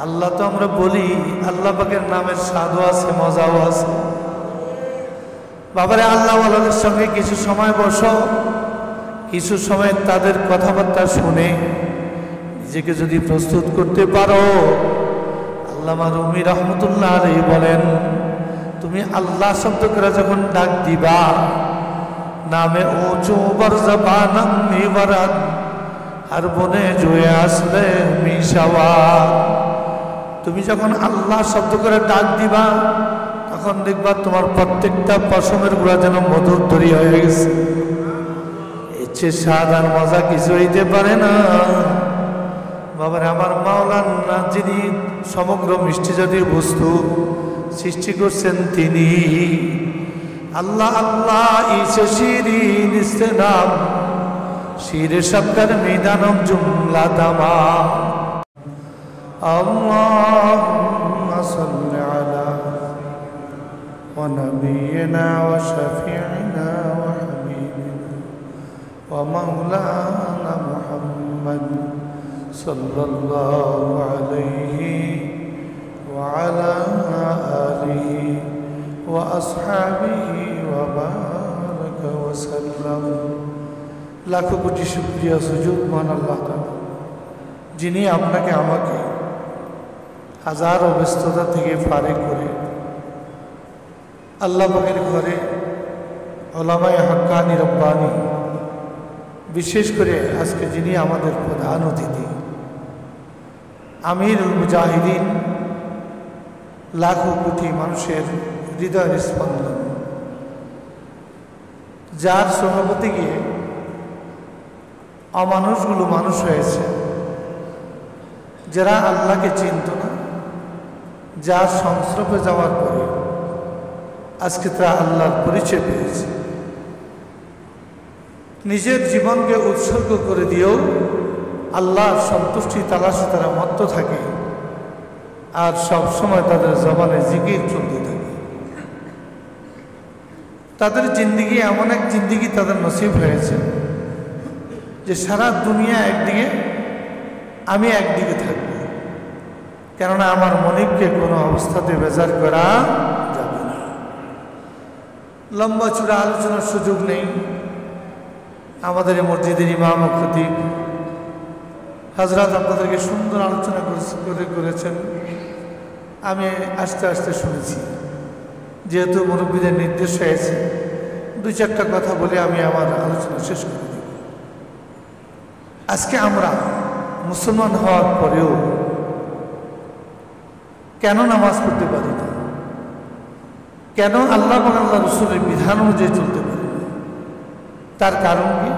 আল্লাহ তো আমরা বলি, আল্লাহ পাকের নামের স্বাদও আছে, মজাও আছে। বাবারে, আল্লাহ ওয়ালাদের সঙ্গে কিছু সময় বসো, কিছু সময় তাদের কথাবার্তা শুনে নিজেকে যদি প্রস্তুত করতে পারো, আল্লামা রুমি রহমতুল্লাহ আলাইহি বলেন, তুমি আল্লাহ শব্দ করে যখন ডাক দিবা, নামে উঁচু বরজবানম মিবরাত আর বনে জুয়ে আসলে মিশাওয়া। তুমি যখন আল্লাহ শব্দ করে ডাক দিবা, তখন দেখবা তোমার প্রত্যেকটা পশমের গুঁড়া যেন মধুর তরি হয়ে গেছে। এর চেয়ে স্বাদ আর মজা কিছু হইতে পারে না। বাবার, আমার মাওলানা যিনি সমগ্র মিষ্টি জাতীয় বস্তু সৃষ্টি করছেন, তিনি আল্লাহ আল্লাহ ইসে শিরিন ইস্তেনাম শিরে শব্দের মিদানম জুমলা দামা। আল্লাহুম্মা সাল্লি আলা ওয়া নাবিয়িনা ওয়া শাফিঈনা ওয়া হাবিবিনা ওয়া মাওলানা মুহাম্মদ সাল্লাল্লাহু আলাইহি ওয়া আলা আলিহি ওয়া আসহাবিহি ওয়া বারাকা ওয়া সাল্লাম। লাখো কোটি শুকরিয়া সুজুদ মান আল্লাহ তাআলা, যিনি আপনাকে আমাকে হাজারো ব্যস্ততা থেকে ফারেক করে আল্লাহ পাকের ঘরে উলামায়ে হাক্কানি রব্বানি, বিশেষ করে আজকে যিনি আমাদের প্রধান অতিথি আমিরুল মুজাহিদিন, লাখো কোটি মানুষের হৃদয়ের স্পন্দন, যার সভাপতি গিয়ে অমানুষগুলো মানুষ হয়েছে, যারা আল্লাহকে চিনত না, যার সংস্রবে যাওয়ার পরে আজকে তারা আল্লাহর পরিচয় পেয়েছে। নিজের জীবনকে উৎসর্গ করে দিয়েও আল্লাহর সন্তুষ্টি তালাশে তারা মত্ত থাকে, আর সব সময় তাদের জবানে জিকির চলতে থাকে। তাদের জিন্দিগি এমন এক জিন্দিগি তাদের নসিব হয়েছে যে সারা দুনিয়া একদিকে, আমি একদিকে থাকব, কেননা আমার মনিবকে কোনো অবস্থাতে বেজার করা যাবে না। লম্বা চূড়া আলোচনার সুযোগ নেই। আমাদের এই মসজিদের ইমাম ও খতিব হযরত আপনাদেরকে সুন্দর আলোচনা করেছেন, আমি আস্তে আস্তে শুনেছি। যেহেতু মুরব্বীদের নির্দেশ হয়েছে, দুই চারটা কথা বলে আমি আমার আলোচনা শেষ করে দেব। আজকে আমরা মুসলমান হওয়ার পরেও কেন নামাজ পড়তে পারি না? কেন আল্লাহ এবং আল্লাহ রসুলের বিধান অনুযায়ী চলতে পারি না? তার কারণ কি?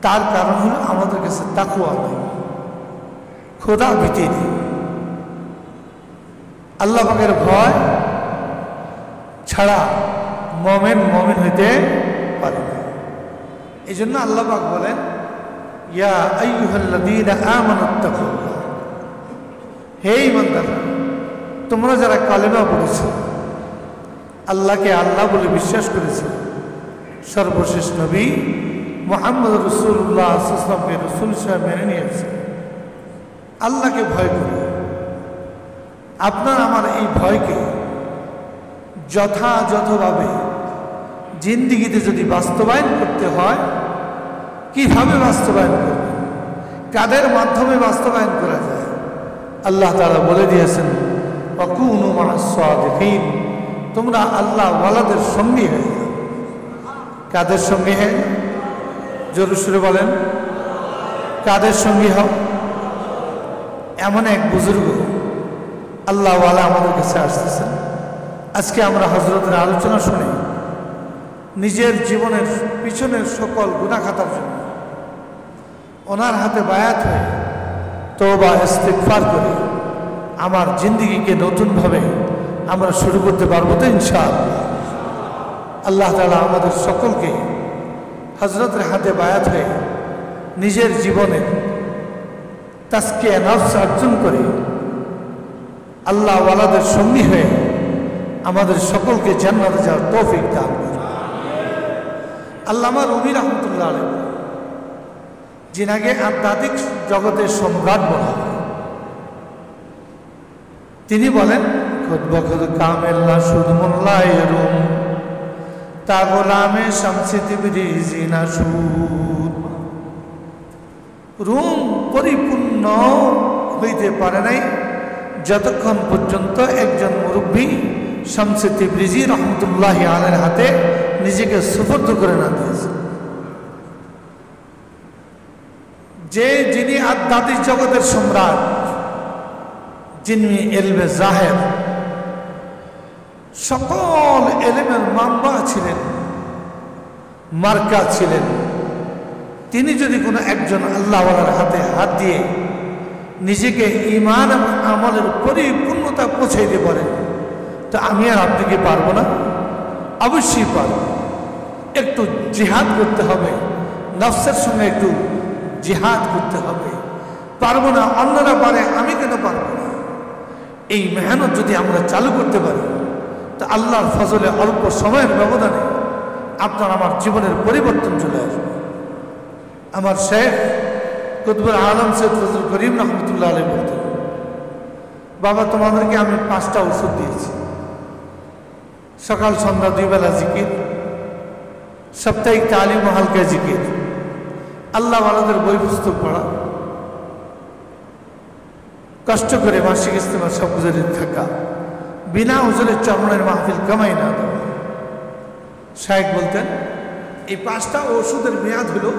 তার কারণ হলো আমাদের কাছে তাকওয়া নেই, খোদা ভীতি নেই, আল্লাহ পাকের ভয় ছাড়া মুমিন হইতে পারে না। এই জন্য আল্লাহ পাক বলেন, ইয়া আইয়ুহাল্লাযীনা আমানুত্তাকুল্লাহ, হে ঈমানদাররা, তোমরা যারা কালেমা পড়েছো, আল্লাহকে আল্লাহ বলে বিশ্বাস করেছো, সর্বশেষ নবী মুহাম্মদ রাসূলুল্লাহ সাল্লাল্লাহু আলাইহি ওয়াসাল্লামকে রাসূল হিসেবে মেনে নিয়েছে, আল্লাহকে ভয় করে। আপনার আমার এই ভয়কে যথাযথভাবে জিন্দিগিতে যদি বাস্তবায়ন করতে হয়, কিভাবে বাস্তবায়ন করবে, কাদের মাধ্যমে বাস্তবায়ন করা যায়? আল্লাহ তাআলা বলে দিয়েছেন, ওয়াকুনু মা'আস সাদিকিন, তোমরা আল্লাহ ওয়ালাদের সঙ্গী হয়ে যাও। কাদের সঙ্গী হয়? জোরে সুরে বলেন, কাদের সঙ্গী হও? এমন এক বুজুর্গ আল্লাহ ওয়ালা আমাদের কাছে আসতেছেন। আজকে আমরা হযরতের আলোচনা শুনে নিজের জীবনের পিছনের সকল গুনাহ খাতার জন্য ওনার হাতে বায়াত হয়ে তওবা ইস্তিগফার করে আমার জিন্দেগিকে নতুনভাবে আমরা শুরু করতে পারবো তো ইনশাআল্লাহ। আল্লাহ তাআলা আমাদের সকলকে হযরতের হাতে বায়াত হয়ে নিজের জীবনে তাজকিয়া নফস অর্জন করে আল্লাহ ওয়ালাদের সঙ্গী হয়ে আমাদের সকলকে জান্নাতে যাওয়ার তৌফিক দান করুন। আল্লামা রুমি রহমতুল্লাহ আলাইহি, যিনাকে আধ্যাত্মিক জগতের সম্রাট বলা হয়, তিনি বলেন খুদ বখুদ কামেল্লা সুদ মোল্লায় রুম তা গোলামে শামসি তিবরিজি না সুদ। রুম পরিপূর্ণ হইতে পারে নাই যতক্ষণ পর্যন্ত একজন মুরব্বী শামসি তিবরিজি রহমতুল্লাহি আলাইহির হাতে নিজেকে সুপর্দ করে না দিয়েছে। যিনি আধ্যাত্মিক জগতের সম্রাট, যিনি এলমে জাহের, সকল এলেমের মাম্বা ছিলেন, মার্কা ছিলেন, তিনি যদি কোনো একজন আল্লাহওয়ালার হাতে হাত দিয়ে নিজেকে ঈমান এবং আমলের পরিপূর্ণতা পৌঁছাইতে পারেন, তো আমি আর আপনি কি পারবো না? অবশ্যই পারব। একটু জিহাদ করতে হবে, নফসের সঙ্গে একটু জিহাদ করতে হবে। পারবো না, অন্যরা পারে, আমি কেন পারবো না? এই মেহনত যদি আমরা চালু করতে পারি, তো আল্লাহর ফজলে অল্প সময়ের ব্যবধানে আপনার আমার জীবনের পরিবর্তন চলে আসবে। আমার শেখ কুতুবুল আলম সৈয়দ ফজলুল করিম রহমতুল্লাহ আলাইহি বলতেন, বাবা তোমাদেরকে আমি 5টা ওষুধ দিয়েছি, সকাল সন্ধ্যা 2 বেলা জিকির, সাপ্তাহিক তালিম ও হালকা জিকির, আল্লাহ আলাদের বই পুস্তক পড়া, কষ্ট করে মাসিক ইস্তেমা সব গুজারি থাকা, বিনা হুজুরের চরমের মাহফিল কামাই না দেওয়া। শায়েখ বলতেন এই 5টা ওষুধের মেয়াদ হলো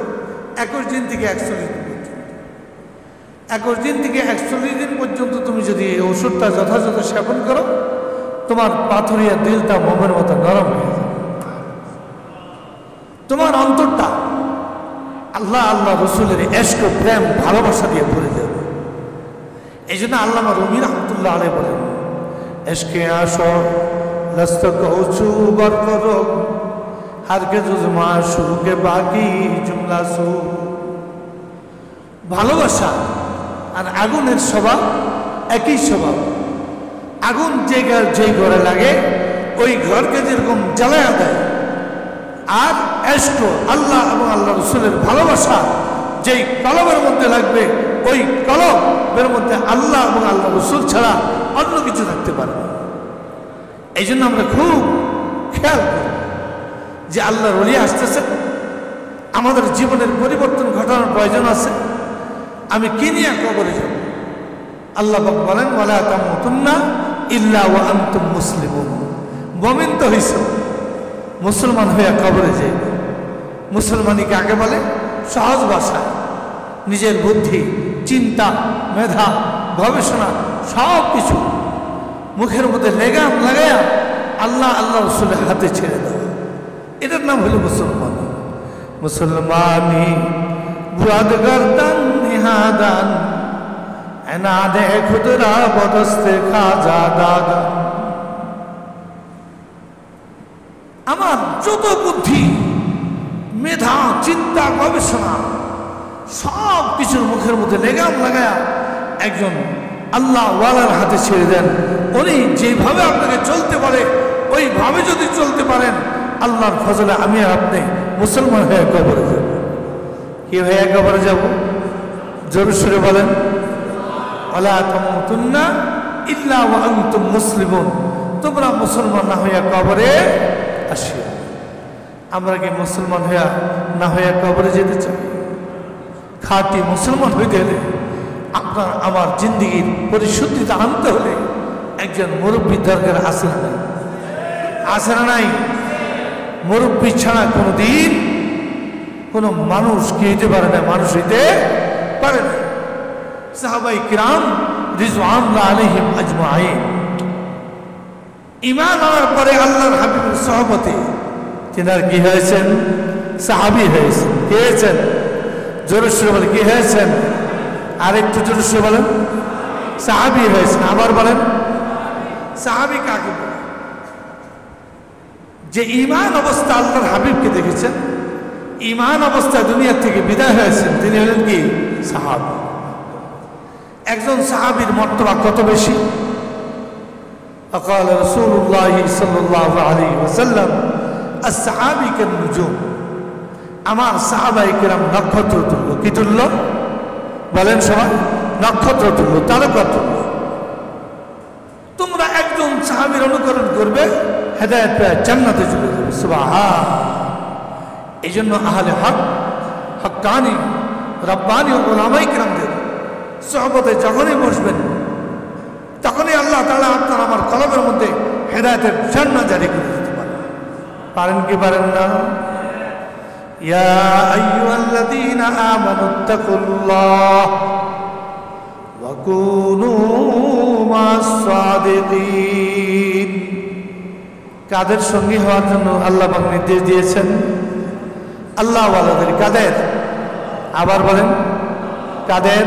21 দিন থেকে 41 দিন পর্যন্ত। 21 দিন থেকে 41 দিন পর্যন্ত তুমি যদি এই ওষুধটা যথাযথ সেবন করো, তোমার পাথরিয়া দিলটা মোমের মতো নরম হয়ে যাবে, তোমার অন্তরটা আল্লাহ আল্লাহ রসুলের এশক প্রেম ভালোবাসা দিয়ে ভরে যাবে। এই জন্য আল্লামা রুমি রহমতুল্লাহ আলাইহি বলেন, এশকে আসো লস্ত কৌচু বরকরক হারকে জুজমা শুরুকে বাকি জুমলা সু। ভালোবাসা আর আগুনের স্বভাব একই স্বভাব। আগুন যে ঘরে লাগে ওই ঘরকে যেরকম জ্বালায়া দেয়, আর এশক আল্লাহ এবং আল্লাহ রসুলের ভালোবাসা যেই কলমের মধ্যে লাগবে, ওই কলমের মধ্যে আল্লাহ এবং আল্লাহ রসুল ছাড়া অন্য কিছু থাকতে পারে না। এই জন্য আমরা খুব খেয়াল করি যে আল্লাহর ওলি আসতেছে, আমাদের জীবনের পরিবর্তন ঘটানোর প্রয়োজন আছে। আমি কি নিয়ে কবরে যাব? আল্লাহ পাক বলেন, ওয়ালা তামুতুন্না ইল্লা ওয়া আনতুম মুসলিমুন। মুমিন তো হইছ, মুসলমান হইয়া কবরে যাইবে। মুসলমানি কাকে বলে? সহজ ভাষায় নিজের বুদ্ধি, চিন্তা, মেধা, গবেষণা সব কিছু মুখের মধ্যে লেগাম লাগায়া আল্লাহ আল্লাহ রসুলের হাতে ছেড়ে দেওয়া, এটার নাম হলো মুসলমান। মুসলমানি বুয়াদ গর্দান নিহাদান এনাদে খুদরা বদস্তে খাজা দাদা। আমার যত বুদ্ধি, মেধা, চিন্তা, গবেষণা সব কিছুর মুখের মধ্যে লেগাম লাগায়া একজন আল্লাহ ওয়ালার হাতে ছেড়ে দেন। উনি যেভাবে আপনাকে চলতে পারে ওইভাবে যদি চলতে পারেন, আল্লাহর ফজলে আমি আর আপনি মুসলমান হয়ে কবরে যাব। কি হয়ে কবরে যাব? জোরে সুরে বলেন, ওয়ালা তামুতুন্না ইল্লা ওয়া আনতুম মুসলিমুন। তোমরা মুসলমান না হইয়া কবরে আসিও। আমরা কি মুসলমান হইয়া না হইয়া কবরে যেতে চাই? খাঁটি মুসলমান হইতে হলে, আপনার আমার জিন্দিগির পরিশুদ্ধিতা আনতে হলে একজন মুরব্বীর দরকার আছে না নাই? আছে না নাই? মুরব্বী ছাড়া কোনোদিন কোনো মানুষ কি হইতে পারে না, মানুষ হইতে পারে না। সাহাবাই কিরাম রিজওয়ানুল্লাহ আলাইহিম আজমাইন ঈমান আনার পরে আল্লাহর হাবিবের সহবতে তিনার কি হয়েছেন? সাহাবী হয়েছেন। কে হয়েছেন? জোরে সুরে বলেন, কি হয়েছেন? আর একটু জোরে সুরে বলেন, সাহাবী হয়েছেন। আবার বলেন, সাহাবী কাকে বলে? যে ঈমান অবস্থা আল্লাহর হাবিবকে দেখেছেন, ঈমান অবস্থায় দুনিয়ার থেকে বিদায় হয়েছেন, তিনি হলেন কি? সাহাবী। একজন সাহাবীর মর্তবা কত বেশি! فقال رسول الله صلى الله عليه وسلم الصحابي كالنجوم। আমার সাহাবায়ে কেরাম নক্ষত্র তুল্য। কি তুল্য? বলেন সবাই, নক্ষত্র তুল্য, তারকা তুল্য। আমাদের অনুকরণ করবে, হেদায়েত পেয়ে জান্নাতে চলে যাবে। সুবহান। এই জন্য আহলে হক, হক্কানি, রব্বানি ও উলামায়ে কেরামদের সোহবতে যখনই বসবেন তখনই আল্লাহ তাআলা আপনার আমার কলবের মধ্যে হেদায়েতের ঝর্ণা জারি করে দিতে পারেন। পারেন কি পারেন না? ইয়া আইয়ুহাল্লাযীনা আমানুত্তাকুল্লাহ ওয়া কুনু মাস সাদিকিন। কাদের সঙ্গী হওয়ার জন্য আল্লাহ পাক নির্দেশ দিয়েছেন? আল্লাহ ওয়ালাদের। কাদের? আবার বলেন, কাদের?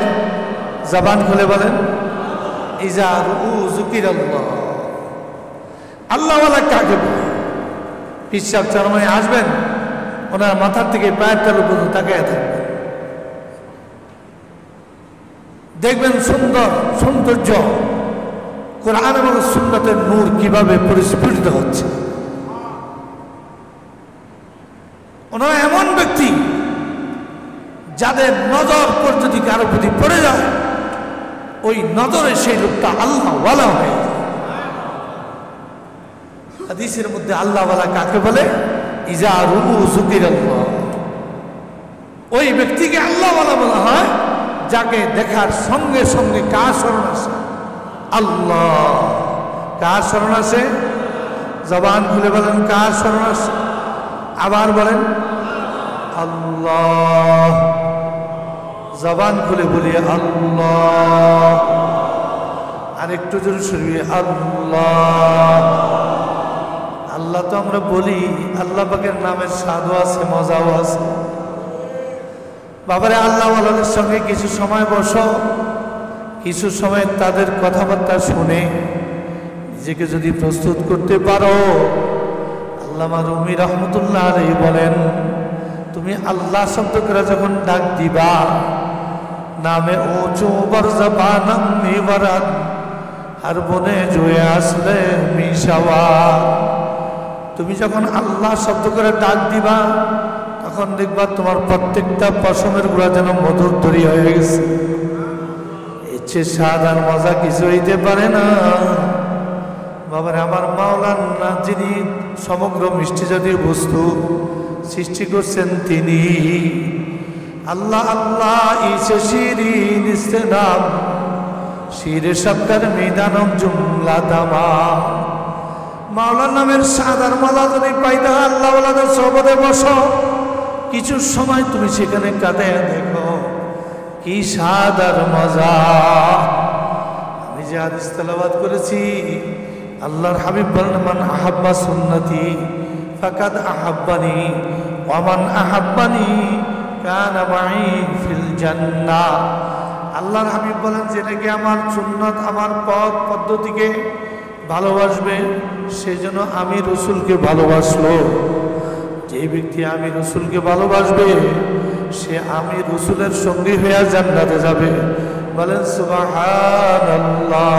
জবান খুলে বলেন। ইজা রুউ যুকিরাল্লাহ। আল্লাহ ওয়ালা কাকে বলে? পিসাব চরমায় আসবেন, ওনার মাথার থেকে পায়ের তালু পর্যন্ত তাকিয়ে থাকবেন, দেখবেন সুন্দর সৌন্দর্য কোরআন এবং সুন্নাতের নূর কিভাবে পরিস্ফুটিত হচ্ছে। ওনারা এমন ব্যক্তি যাদের নজর পর যদি কারো প্রতি পড়ে যায়, ওই নজরে সেই লোকটা আল্লাহ ওয়ালা হয়ে যায়। হাদিসের মধ্যে আল্লাহ ওয়ালা কাকে বলে? ইজা রুউ যুকিরাল্লাহ। ওই ব্যক্তিকে আল্লাহ ওয়ালা বলা হয় যাকে দেখার সঙ্গে সঙ্গে কার স্মরণ আসে? আল্লাহ। কার স্মরণ আসে? জবান খুলে বলেন, কার স্মরণ আসে? আবার বলেন, আল্লাহ। জবান খুলে বলি আল্লাহ। আর একটু জোরে শুনবি আল্লাহ। আল্লাহ তো আমরা বলি, আল্লাহ পাকের নামের স্বাদও আছে, মজাও আছে। বাবারে, আল্লাহ ওয়ালাদের সঙ্গে কিছু সময় বসো, কিছু সময় তাদের কথাবার্তা শুনে নিজেকে যদি প্রস্তুত করতে পারো। আল্লামা রুমি রহমতুল্লাহ আলাইহি বলেন, তুমি আল্লাহ শব্দ করে যখন ডাক দিবা, নামে উঁচু বরজবানম মিবরাত আর বনে জুয়ে আসলে মিশাওয়া। তুমি যখন আল্লাহ শব্দ করে ডাক দিবা, তখন দেখবা তোমার প্রত্যেকটা পশমের গুঁড়া যেন মধুর তরি হয়ে গেছে। এর চেয়ে স্বাদ আর মজা কিছু হইতে পারে না। বাবারে, আমার মাওলানা যিনি সমগ্র মিষ্টি জাতীয় বস্তু সৃষ্টি করছেন, তিনি আল্লাহ। আল্লাহ ইসে শিরিন ইসে নাম, শিরে শব্দের মিদানম জুমলা দামা। মাওলার নামের স্বাদ আর মজা যদি পাইতে হয়, আল্লাহ ওয়ালাদের সোহবতে বসো, কিছু সময় তুমি সেখানে কাটায় দেখো কি স্বাদ আর মজা। আমি যে হাদিস তেলাওয়াত করেছি, আল্লাহর হাবিব বলেন, মান আহাব্বা সুন্নতি ফাকাদ আহাব্বানি ওয়া মান আহাব্বানি কানা মাই ফিল জান্নাহ। আল্লাহর হাবিব বলেন, যে নাকি আমার সুন্নাত, আমার পথ পদ্ধতিকে ভালোবাসবে, সেজন্য আমি রসুলকে ভালোবাসলো। যে ব্যক্তি আমি রসুলকে ভালোবাসবে, সে আমি রসুলের সঙ্গী হয়ে জান্নাতে যাবে। বলেন সুবহানাল্লাহ।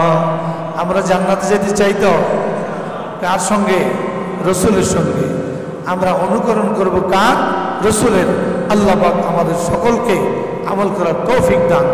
আমরা জান্নাতে যেতে চাই তো কার সঙ্গে? রসুলের সঙ্গে। আমরা অনুকরণ করব কার? রসুলের। আল্লাহ পাক আমাদের সকলকে আমল করার তৌফিক দান।